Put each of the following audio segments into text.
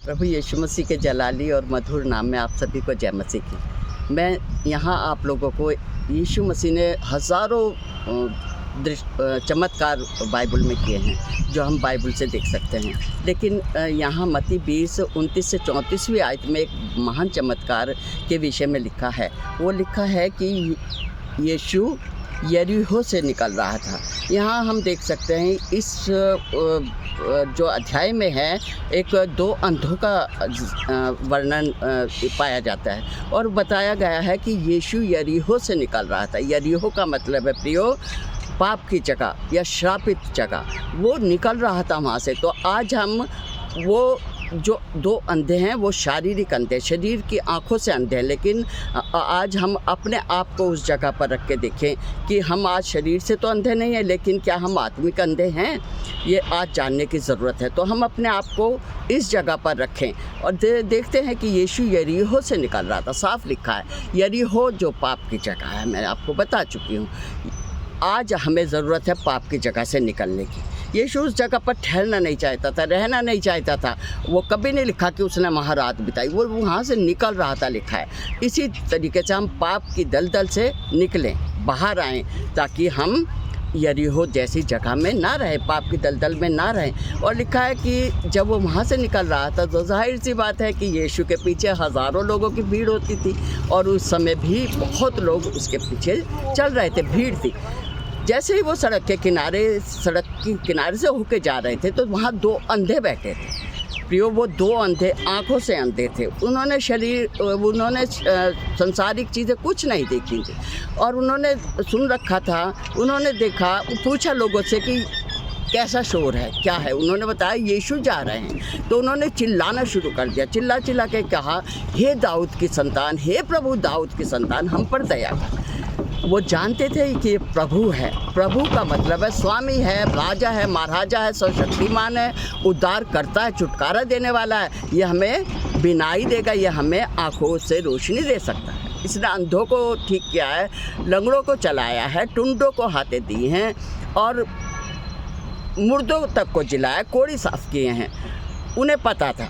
प्रभु यीशु मसीह के जलाली और मधुर नाम में आप सभी को जय मसीह की। मैं यहाँ आप लोगों को यीशु मसीह ने हज़ारों चमत्कार बाइबल में किए हैं जो हम बाइबल से देख सकते हैं। लेकिन यहाँ मत्ती 20:29 से 34वीं आयत में एक महान चमत्कार के विषय में लिखा है। वो लिखा है कि यीशु यरीहो से निकल रहा था। यहाँ हम देख सकते हैं इस जो अध्याय में है एक दो अंधों का वर्णन पाया जाता है और बताया गया है कि यीशु यरीहो से निकल रहा था। यरीहो का मतलब है प्रियो पाप की जगह या श्रापित जगह, वो निकल रहा था वहाँ से। तो आज हम वो जो दो अंधे हैं वो शारीरिक अंधे, शरीर की आंखों से अंधे हैं, लेकिन आज हम अपने आप को उस जगह पर रख के देखें कि हम आज शरीर से तो अंधे नहीं हैं, लेकिन क्या हम आत्मिक अंधे हैं, ये आज जानने की ज़रूरत है। तो हम अपने आप को इस जगह पर रखें और देखते हैं कि यीशु यरीहो से निकल रहा था। साफ लिखा है यरीहो जो पाप की जगह है, मैं आपको बता चुकी हूँ। आज हमें ज़रूरत है पाप की जगह से निकलने की। यीशु उस जगह पर ठहरना नहीं चाहता था, रहना नहीं चाहता था। वो कभी नहीं लिखा कि उसने वहाँ रात बिताई, वो वहाँ से निकल रहा था, लिखा है। इसी तरीके से हम पाप की दलदल से निकलें, बाहर आएँ, ताकि हम यरीहो जैसी जगह में ना रहें, पाप की दलदल में ना रहें। और लिखा है कि जब वो वहाँ से निकल रहा था तो जाहिर सी बात है कि यीशु के पीछे हज़ारों लोगों की भीड़ होती थी और उस समय भी बहुत लोग उसके पीछे चल रहे थे, भीड़ थी। जैसे ही वो सड़क के किनारे से होके जा रहे थे तो वहाँ दो अंधे बैठे थे। प्रियो वो दो अंधे आंखों से अंधे थे। उन्होंने संसारिक चीज़ें कुछ नहीं देखी थी और उन्होंने सुन रखा था। उन्होंने देखा, पूछा लोगों से कि कैसा शोर है, क्या है। उन्होंने बताया यीशु जा रहे हैं। तो उन्होंने चिल्लाना शुरू कर दिया, चिल्ला के कहा, हे दाऊद की संतान, हे प्रभु दाऊद की संतान, हम पर दया कर। वो जानते थे कि ये प्रभु है। प्रभु का मतलब है स्वामी है, राजा है, महाराजा है, सर्वशक्तिमान है, उद्धार करता है, छुटकारा देने वाला है। ये हमें बिनाई देगा, ये हमें आँखों से रोशनी दे सकता है। इसने अंधों को ठीक किया है, लंगड़ों को चलाया है, टुंडों को हाथे दी हैं और मुर्दों तक को जिलाया, कोड़ी साफ किए हैं। उन्हें पता था।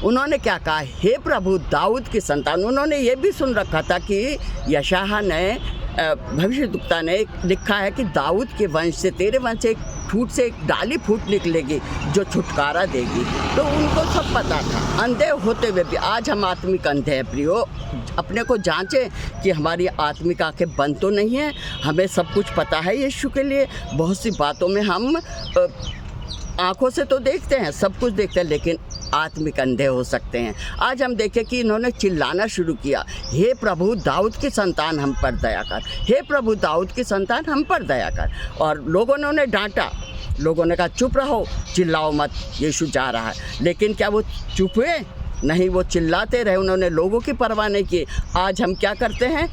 उन्होंने क्या कहा, हे प्रभु दाऊद की संतान। उन्होंने ये भी सुन रखा था कि यशायाह ने, भविष्यद्वक्ता ने लिखा है कि दाऊद के वंश से, तेरे वंश से एक फूट से एक डाली फूट निकलेगी जो छुटकारा देगी। तो उनको सब पता था, अंधे होते हुए भी। आज हम आत्मिक अंधे हैं प्रियो। अपने को जांचें कि हमारी आत्मिक आंखें बंद तो नहीं हैं। हमें सब कुछ पता है यीशु के लिए। बहुत सी बातों में हम आँखों से तो देखते हैं, सब कुछ देखते हैं, लेकिन आत्मिक अंधे हो सकते हैं। आज हम देखें कि इन्होंने चिल्लाना शुरू किया, हे प्रभु दाऊद की संतान हम पर दया कर, हे प्रभु दाऊद की संतान हम पर दया कर। और लोगों ने उन्हें डांटा। लोगों ने कहा चुप रहो, चिल्लाओ मत, यीशु जा रहा है। लेकिन क्या वो चुप हुए? नहीं, वो चिल्लाते रहे। उन्होंने लोगों की परवाह नहीं की। आज हम क्या करते हैं?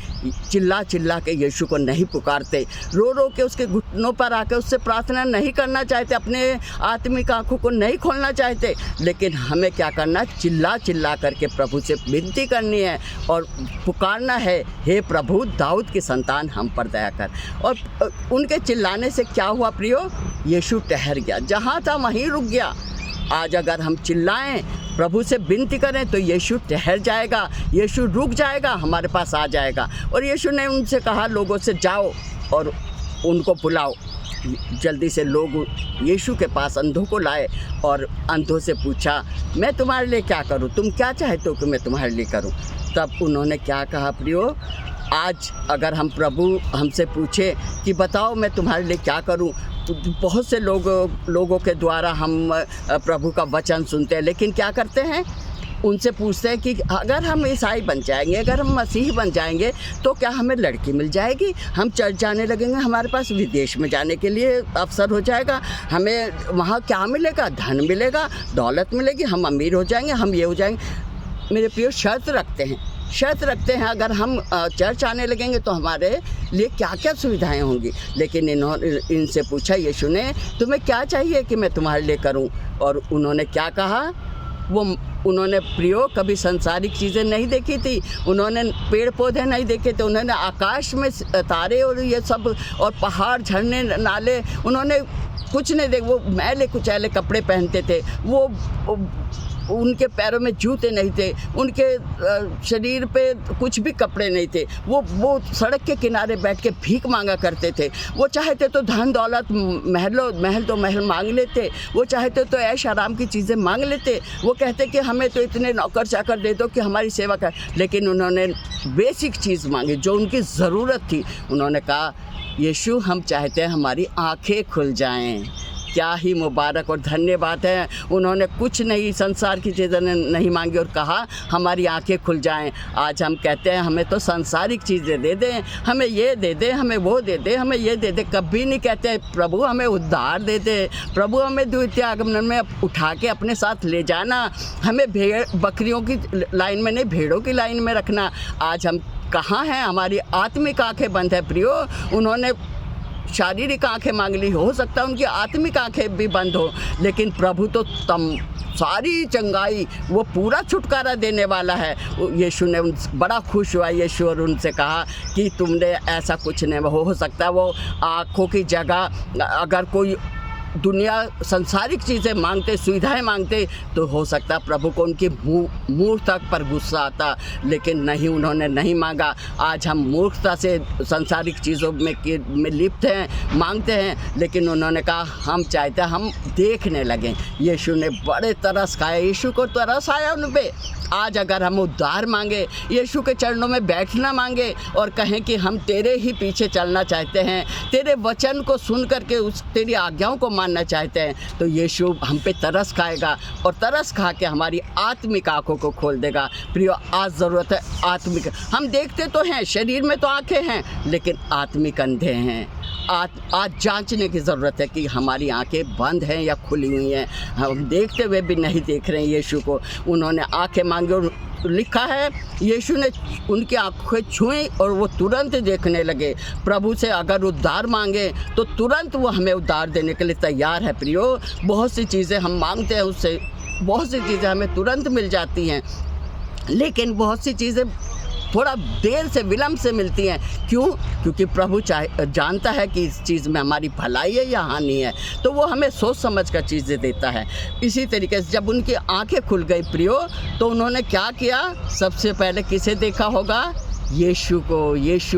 चिल्ला के यीशु को नहीं पुकारते, रो के उसके घुटनों पर आके उससे प्रार्थना नहीं करना चाहते, अपने आत्मिक आंखों को नहीं खोलना चाहते। लेकिन हमें क्या करना? चिल्ला करके प्रभु से विनती करनी है और पुकारना है, हे प्रभु दाऊद की संतान हम पर दया कर। और उनके चिल्लाने से क्या हुआ प्रियो? यीशु ठहर गया, जहाँ था वहीं रुक गया। आज अगर हम चिल्लाएं, प्रभु से विनती करें, तो यीशु ठहर जाएगा, यीशु रुक जाएगा, हमारे पास आ जाएगा। और यीशु ने उनसे कहा, लोगों से जाओ और उनको बुलाओ। जल्दी से लोग यीशु के पास अंधों को लाए और अंधों से पूछा, मैं तुम्हारे लिए क्या करूं? तुम क्या चाहते हो कि मैं तुम्हारे लिए करूं? तब उन्होंने क्या कहा प्रियो? आज अगर हम प्रभु हमसे पूछे कि बताओ मैं तुम्हारे लिए क्या करूं, तो बहुत से लोगों के द्वारा हम प्रभु का वचन सुनते हैं, लेकिन क्या करते हैं? उनसे पूछते हैं कि अगर हम ईसाई बन जाएंगे, अगर हम मसीही बन जाएंगे, तो क्या हमें लड़की मिल जाएगी? हम चर्च जाने लगेंगे, हमारे पास विदेश में जाने के लिए अवसर हो जाएगा, हमें वहाँ क्या मिलेगा? धन मिलेगा, दौलत मिलेगी, हम अमीर हो जाएंगे, हम ये हो जाएंगे। मेरे प्रिय, शर्त रखते हैं अगर हम चर्च आने लगेंगे तो हमारे लिए क्या क्या सुविधाएं होंगी। लेकिन इनसे पूछा यीशु ने, तुम्हें क्या चाहिए कि मैं तुम्हारे लिए करूं? और उन्होंने क्या कहा? उन्होंने प्रियो कभी संसारिक चीज़ें नहीं देखी थी, उन्होंने पेड़ पौधे नहीं देखे थे, उन्होंने आकाश में तारे और ये सब और पहाड़, झरने, नाले, उन्होंने कुछ नहीं देख, वो मैले कुचैले कपड़े पहनते थे, वो उनके पैरों में जूते नहीं थे, उनके शरीर पे कुछ भी कपड़े नहीं थे, वो सड़क के किनारे बैठ के भीख मांगा करते थे। वो चाहते तो धन दौलत महल तो महल मांग लेते, वो चाहते तो ऐश आराम की चीज़ें मांग लेते, वो कहते कि हमें तो इतने नौकर चाकर दे दो कि हमारी सेवा कर। लेकिन उन्होंने बेसिक चीज़ मांगी जो उनकी ज़रूरत थी। उन्होंने कहा, यीशु हम चाहते हैं हमारी आँखें खुल जाएं। क्या ही मुबारक और धन्यवाद है। उन्होंने कुछ नहीं, संसार की चीज़ें नहीं मांगी और कहा हमारी आंखें खुल जाएं। आज हम कहते हैं हमें तो सांसारिक चीज़ें दे दें, हमें ये दे दें, हमें वो दे दें, हमें ये दे दें। कभी नहीं कहते प्रभु हमें उद्धार दे दे, प्रभु हमें द्वितीय आगमन में उठा के अपने साथ ले जाना, हमें बकरियों की लाइन में नहीं भेड़ों की लाइन में रखना। आज हम कहाँ हैं? हमारी आत्मिक आंखें बंद है प्रियो। उन्होंने शारीरिक आंखें मांग ली, हो सकता है उनकी आत्मिक आंखें भी बंद हो, लेकिन प्रभु तो सारी चंगाई, वो पूरा छुटकारा देने वाला है। यीशु ने बड़ा खुश हुआ यीशु और उनसे कहा कि तुमने ऐसा कुछ नहीं, हो सकता है वो आँखों की जगह अगर कोई दुनिया संसारिक चीज़ें मांगते, सुविधाएं मांगते, तो हो सकता प्रभु को उनकी मूर्ख तक पर गुस्सा आता, लेकिन नहीं, उन्होंने नहीं मांगा। आज हम मूर्खता से संसारिक चीज़ों में लिप्त हैं, मांगते हैं, लेकिन उन्होंने कहा हम चाहते हैं हम देखने लगें। यीशु ने बड़े तरस खाया, यीशु को तरस आया उन पे। आज अगर हम उद्धार मांगे, यीशु के चरणों में बैठना मांगे और कहें कि हम तेरे ही पीछे चलना चाहते हैं, तेरे वचन को सुन करके तेरी आज्ञाओं को मानना चाहते हैं, तो यीशु हम पे तरस खाएगा और तरस खा के हमारी आत्मिक आंखों को खोल देगा। प्रियो, आज ज़रूरत है आत्मिक। हम देखते तो हैं, शरीर में तो आंखें हैं, लेकिन आत्मिक अंधे हैं। आज जांचने की ज़रूरत है कि हमारी आंखें बंद हैं या खुली हुई हैं। हम देखते हुए भी नहीं देख रहे हैं यीशु को। उन्होंने आंखें मांगी और लिखा है यीशु ने उनकी आंखें छुई और वो तुरंत देखने लगे। प्रभु से अगर उद्धार मांगे तो तुरंत वो हमें उद्धार देने के लिए तैयार है। प्रियो, बहुत सी चीज़ें हम मांगते हैं, उससे बहुत सी चीज़ें हमें तुरंत मिल जाती हैं, लेकिन बहुत सी चीज़ें थोड़ा देर से, विलम्ब से मिलती हैं। क्यों? क्योंकि प्रभु जानता है कि इस चीज़ में हमारी भलाई है या हानि है, तो वो हमें सोच समझ कर चीज़ें देता है। इसी तरीके से जब उनकी आंखें खुल गई प्रियो, तो उन्होंने क्या किया? सबसे पहले किसे देखा होगा? यीशु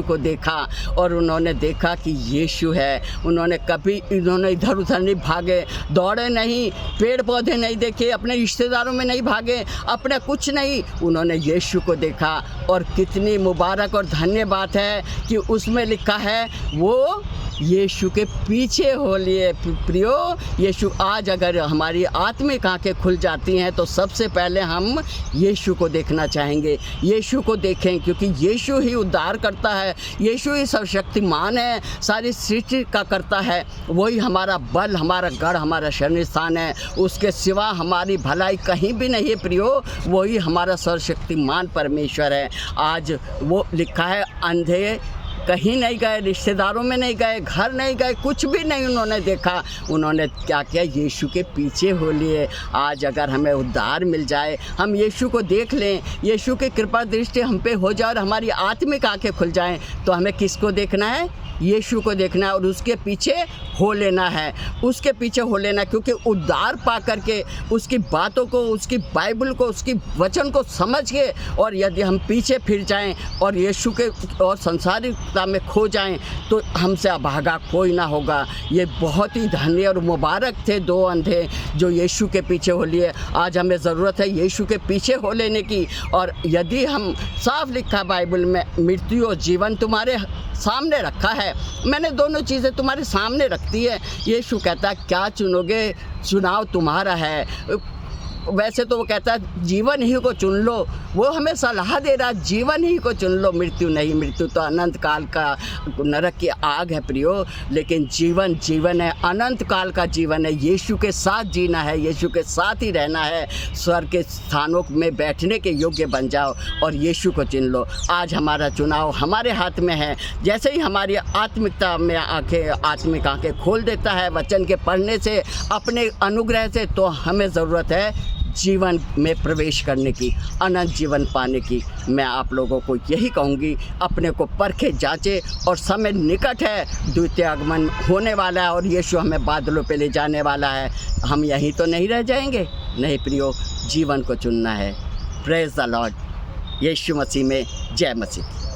को देखा और उन्होंने देखा कि यीशु है। उन्होंने इधर उधर नहीं भागे, दौड़े नहीं, पेड़ पौधे नहीं देखे, अपने रिश्तेदारों में नहीं भागे, अपने कुछ नहीं, उन्होंने यीशु को देखा। और कितनी मुबारक और धन्य बात है कि उसमें लिखा है वो यीशु के पीछे हो लिए। प्रियो, यीशु आज अगर हमारी आत्मिक आंखें खुल जाती हैं तो सबसे पहले हम यीशु को देखना चाहेंगे। यीशु को देखें, क्योंकि यीशु ही उद्धार करता है, यीशु ही सर्वशक्तिमान है, सारी सृष्टि का करता है। वही हमारा बल, हमारा गढ़, हमारा शरण स्थान है। उसके सिवा हमारी भलाई कहीं भी नहीं है प्रियो। वही हमारा सर्वशक्तिमान परमेश्वर है। आज वो लिखा है अंधे कहीं नहीं गए, रिश्तेदारों में नहीं गए, घर नहीं गए, कुछ भी नहीं उन्होंने देखा। उन्होंने क्या किया? यीशु के पीछे हो लिए। आज अगर हमें उद्धार मिल जाए, हम यीशु को देख लें, यीशु की कृपा दृष्टि हम पे हो जाए और हमारी आत्मिक आंखें खुल जाएं, तो हमें किसको देखना है? यीशु को देखना है और उसके पीछे हो लेना है, उसके पीछे हो लेना, क्योंकि उद्धार पा करके उसकी बातों को, उसकी बाइबल को, उसकी वचन को समझ के और यदि हम पीछे फिर जाएं और यीशु के और संसारिकता में खो जाएं, तो हमसे अभागा कोई ना होगा। ये बहुत ही धन्य और मुबारक थे दो अंधे जो यीशु के पीछे हो लिए। आज हमें ज़रूरत है यीशु के पीछे हो लेने की। और यदि हम, साफ लिखा बाइबल में, मृत्यु और जीवन तुम्हारे सामने रखा है, मैंने दोनों चीज़ें तुम्हारे सामने रखती है। यीशु कहता क्या चुनोगे? चुनाव तुम्हारा है। वैसे तो वो कहता है जीवन ही को चुन लो, वो हमें सलाह दे रहा है जीवन ही को चुन लो, मृत्यु नहीं। मृत्यु तो अनंत काल का नरक की आग है प्रियो, लेकिन जीवन जीवन है, अनंत काल का जीवन है। यीशु के साथ जीना है, यीशु के साथ ही रहना है। स्वर्ग के स्थानों में बैठने के योग्य बन जाओ और यीशु को चुन लो। आज हमारा चुनाव हमारे हाथ में है। जैसे ही हमारी आत्मिकता में आत्मिक आंखें खोल देता है वचन के पढ़ने से, अपने अनुग्रह से, तो हमें ज़रूरत है जीवन में प्रवेश करने की, अनंत जीवन पाने की। मैं आप लोगों को यही कहूँगी, अपने को परखे जांचे, और समय निकट है, द्वितीय आगमन होने वाला है और यीशु हमें बादलों पे ले जाने वाला है। हम यहीं तो नहीं रह जाएंगे। नहीं प्रियो, जीवन को चुनना है। Praise the Lord. यीशु मसीह में जय मसीह।